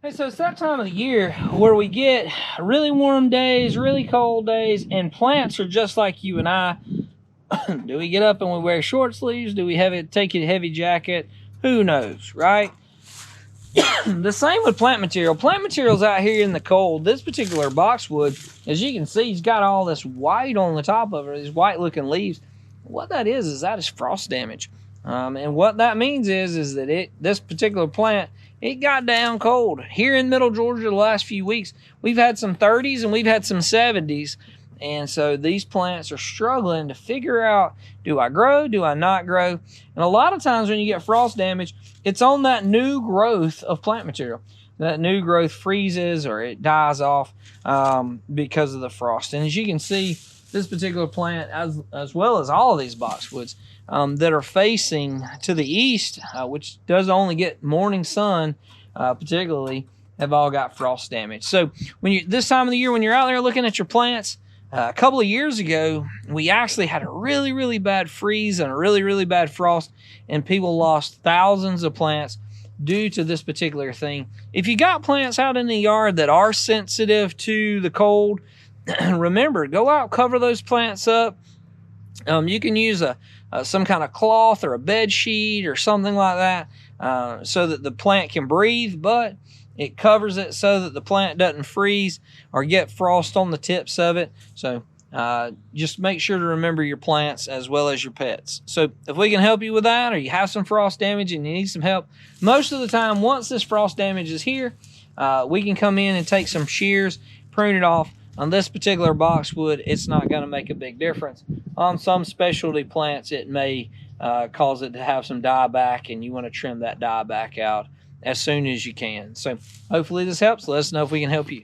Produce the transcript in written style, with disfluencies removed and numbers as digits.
Hey, so it's that time of the year where we get really warm days, really cold days, and plants are just like you and I. Do we get up and we wear short sleeves? Do we take a heavy jacket? Who knows, right? The same with plant material. Plant material's out here in the cold. This particular boxwood, as you can see, he's got all this white on the top of it, these white looking leaves. What that is frost damage. And what that means is that this particular plant, it got down cold. Here in middle Georgia the last few weeks, we've had some 30s and we've had some 70s. And so these plants are struggling to figure out, do I grow? Do I not grow? And a lot of times when you get frost damage, it's on that new growth of plant material. That new growth freezes or it dies off because of the frost. And as you can see, this particular plant, as well as all of these boxwoods that are facing to the east, which does only get morning sun, particularly, have all got frost damage. So this time of the year, when you're out there looking at your plants, a couple of years ago, we actually had a really, really bad freeze and a really, really bad frost, and people lost thousands of plants due to this particular thing. If you got plants out in the yard that are sensitive to the cold, remember, go out, cover those plants up. You can use some kind of cloth or a bed sheet or something like that so that the plant can breathe, but it covers it so that the plant doesn't freeze or get frost on the tips of it. So just make sure to remember your plants as well as your pets. So if we can help you with that, or you have some frost damage and you need some help, most of the time, once this frost damage is here, we can come in and take some shears, prune it off. On this particular boxwood, it's not going to make a big difference. On some specialty plants, it may cause it to have some dieback, and you want to trim that dieback out as soon as you can. So hopefully this helps. Let us know if we can help you.